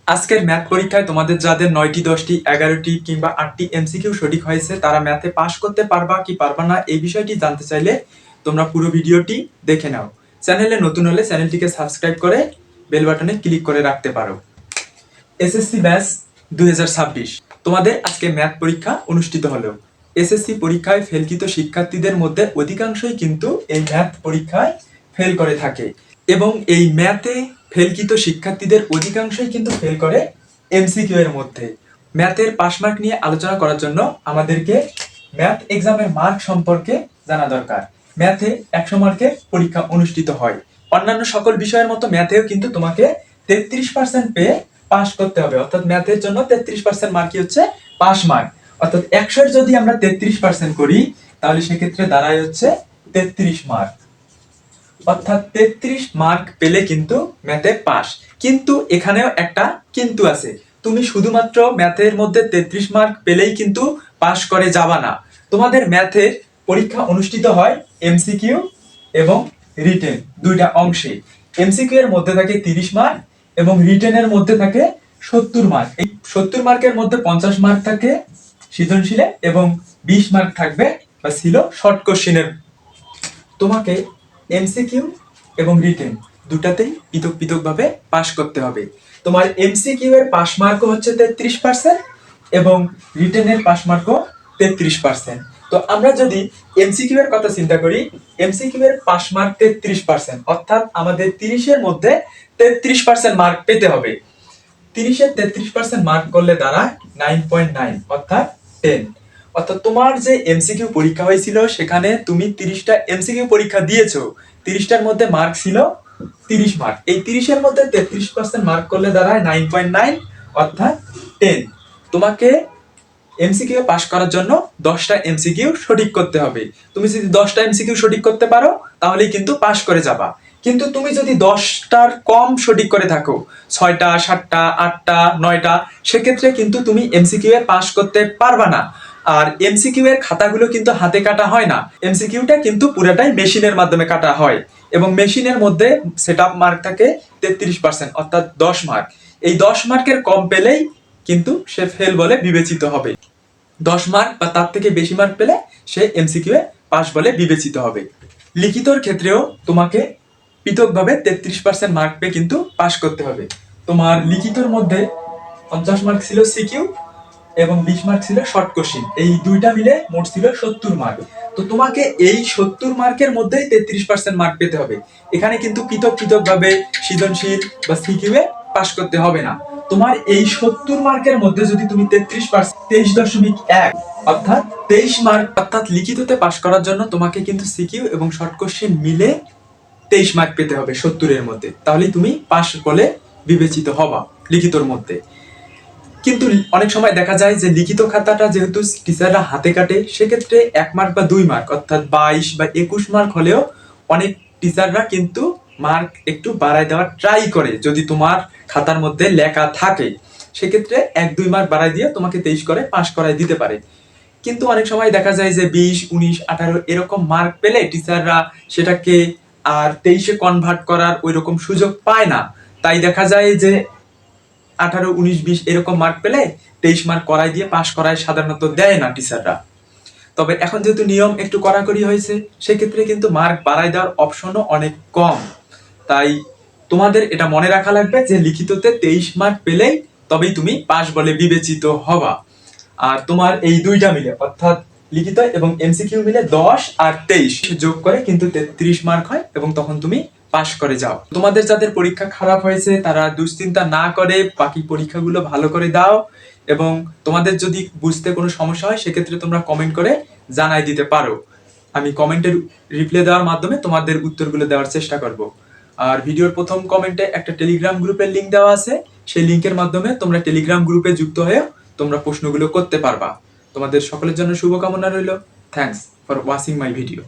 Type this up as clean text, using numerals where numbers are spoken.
আজকের ম্যাথ পরীক্ষায় তোমাদের যাদের 9টি 10টি 11টি কিংবা 8টি এমসিকিউ সঠিক হয়েছে তারা ম্যাথে পাশ করতে পারবা কি পারবা না এই বিষয়টি জানতে চাইলে তোমরা পুরো ভিডিওটি দেখে নাও। চ্যানেলে নতুন হলে চ্যানেলটিকে সাবস্ক্রাইব করে বেল বাটনে ক্লিক করে রাখতে পারো। এসএসসি ব্যাচ 2026 তোমাদের আজকে ম্যাথ পরীক্ষা অনুষ্ঠিত হলো। এসএসসি পরীক্ষায় ফেলকৃত শিক্ষার্থীদের মধ্যে অধিকাংশই কিন্তু এই ম্যাথ পরীক্ষায় ফেল করে থাকে এবং এই ম্যাথে ফেলকৃত শিক্ষার্থীদের অধিকাংশই কিন্তু ফেল করে এমসিকিউ এর মধ্যে। ম্যাথের পাস মার্ক নিয়ে আলোচনা করার জন্য আমাদেরকে ম্যাথ এক্সামের মার্ক সম্পর্কে জানা দরকার। ম্যাথে 100 মার্কের পরীক্ষা অনুষ্ঠিত হয়। অন্যান্য সকল বিষয়ের মতো ম্যাথেও কিন্তু তোমাকে 33% পেয়ে পাস করতে হবে, অর্থাৎ ম্যাথের জন্য 33% মার্কই হচ্ছে পাস মার্ক। অর্থাৎ 100 যদি আমরা 33% করি তাহলে সেক্ষেত্রে দাঁড়ায় হচ্ছে 33 মার্ক, অর্থাৎ 33 মার্ক পেলে কিন্তু ম্যাথে পাস। কিন্তু এখানেও একটা কিন্তু আছে, তুমি শুধুমাত্র ম্যাথের মধ্যে 33 মার্ক পেলেই কিন্তু পাস করে যাবা না। তোমাদের ম্যাথের পরীক্ষা অনুষ্ঠিত হয় এমসিকিউ এবং রিটেন দুইটা অংশে। এমসিকিউ এর মধ্যে থাকে 30 মার্ক এবং রিটেনের মধ্যে থাকে 70 মার্ক। এই 70 মার্কের মধ্যে 50 মার্ক থাকে সৃজনশীলে এবং 20 মার্ক থাকবে বা ছিল শর্ট কোশ্চেনের। তোমাকে এমসিকিউ এবং রিটেন দুটাতেই পৃথক পৃথকভাবে পাস করতে হবে। তোমার এমসিকিউ এর পাস মার্কও হচ্ছে 33% এবং রিটেনের পাস মার্কও 33%। তো আমরা যদি এমসিকিউ এর কথা চিন্তা করি, এমসিকিউ এর পাস মার্ক 33%, অর্থাৎ আমাদের 30 এর মধ্যে 33% মার্ক পেতে হবে। 30 এর 33% মার্ক করলে দাঁড়ায় 9.9 অর্থাৎ 10। অর্থাৎ তোমার যে এমসিকিউ পরীক্ষা হয়েছিল সেখানে তুমি 30টা এমসিকিউ পরীক্ষা দিয়েছো, 30টার মধ্যে মার্ক ছিল 30 মার্ক। এই 30 এর মধ্যে 33% মার্ক করলে দাঁড়ায় 9.9 অর্থাৎ 10। তোমাকে এমসিকিউ পাস করার জন্য 10টা এমসিকিউ সঠিক করতে হবে। তুমি যদি 10টা এমসিকিউ সঠিক করতে পারো তাহলেই কিন্তু পাস করে যাবা। কিন্তু তুমি যদি 10টার কম সঠিক করে থাকো, 6টা 7টা 8টা 9টা, সেক্ষেত্রে কিন্তু তুমি এমসিকিউ এ পাস করতে পারবা না। আর এমসিকিউ এর খাতাগুলো কিন্তু হাতে কাটা হয় না, এমসিকিউটা কিন্তু পুরোটাই মেশিনের মাধ্যমে কাটা হয় এবং মেশিনের মধ্যে সেটআপ মার্ক থাকে 33% অর্থাৎ 10 মার্ক। এই 10 মার্কের কম পেলেই কিন্তু সে ফেল বলে বিবেচিত হবে। 10 মার্ক বা তার থেকে বেশি মার্ক পেলে সে এমসিকিউ এ পাস বলে বিবেচিত হবে। লিখিতর ক্ষেত্রেও তোমাকে পৃথকভাবে 33% মার্ক পেয়ে কিন্তু পাস করতে হবে। তোমার লিখিতর মধ্যে 50 মার্ক ছিল সিকিউ এবং 20 মার্ক ছিল শর্ট কোশ্চেন, এই দুইটা মিলে মোট ছিল 70 মার্ক। তো তোমাকে এই 70 মার্কের মধ্যেই 33% মার্ক পেতে হবে। এখানে কিন্তু পৃথক পৃথকভাবে সৃজনশীল বা সিকিউ এ পাস করতে হবে না। তোমার এই 70 মার্কের মধ্যে যদি তুমি 33% 23.1 অর্থাৎ 23 মার্ক, অর্থাৎ লিখিততে পাস করার জন্য তোমাকে কিন্তু সিকিউ এবং শর্ট কোশ্চেন মিলে 23 মার্ক পেতে হবে 70 এর মধ্যে, তাহলেই তুমি পাস বলে বিবেচিত হবা লিখিতর মধ্যে। কিন্তু অনেক সময় দেখা যায় যে লিখিত খাতাটা যেহেতু টিচাররা হাতে কাটে, সেক্ষেত্রে 1 মার্ক বা 2 মার্ক অর্থাৎ 22 বা 21 মার্ক হলেও অনেক টিচাররা কিন্তু মার্ক একটু বাড়ায় দেওয়ার ট্রাই করে। যদি তোমার খাতার মধ্যে লেখা থাকে সেক্ষেত্রে 1-2 মার্ক বাড়ায় দিয়ে তোমাকে 23 করে পাস করায় দিতে পারে। কিন্তু অনেক সময় দেখা যায় যে 20, 19, 18 এরকম মার্ক পেলে টিচাররা সেটাকে আর 23-এ কনভার্ট করার ওই রকম সুযোগ পায় না। তাই দেখা যায় যে 18, 19, 20 এরকম মার্ক পেলে 23 মার্ক করাই দিয়ে পাস করায় সাধারণত দেয় না টিচাররা। তবে এখন যেহেতু নিয়ম একটু কড়াকড়ি হয়েছে সেক্ষেত্রে কিন্তু মার্ক বাড়াই দেওয়ার অপশনও অনেক কম। তাই তোমাদের এটা মনে রাখা লাগবে যে লিখিততে 23 মার্ক পেলেই তবেই তুমি পাস বলে বিবেচিত হবা। আর তোমার এই দুইটা মিলে অর্থাৎ লিখিত এবং এমসিকিউ মিলে 10 আর 23 যোগ করে কিন্তু 33 মার্ক হয় এবং তখন তুমি পাস করে যাও। তোমাদের যাদের পরীক্ষা খারাপ হয়েছে তারা দুশ্চিন্তা না করে বাকি পরীক্ষাগুলো ভালো করে দাও এবং তোমাদের যদি বুঝতে কোনো সমস্যা হয় সেক্ষেত্রে তোমরা কমেন্ট করে জানাই দিতে পারো। আমি কমেন্টের রিপ্লাই দেওয়ার মাধ্যমে তোমাদের উত্তরগুলো দেওয়ার চেষ্টা করব। আর ভিডিওর প্রথম কমেন্টে একটা টেলিগ্রাম গ্রুপের লিংক দেওয়া আছে, সেই লিংকের মাধ্যমে তোমরা টেলিগ্রাম গ্রুপে যুক্ত হয়ে তোমরা প্রশ্নগুলো করতে পারবা। তোমাদের সকলের জন্য শুভকামনা রইল। Thanks for watching my video.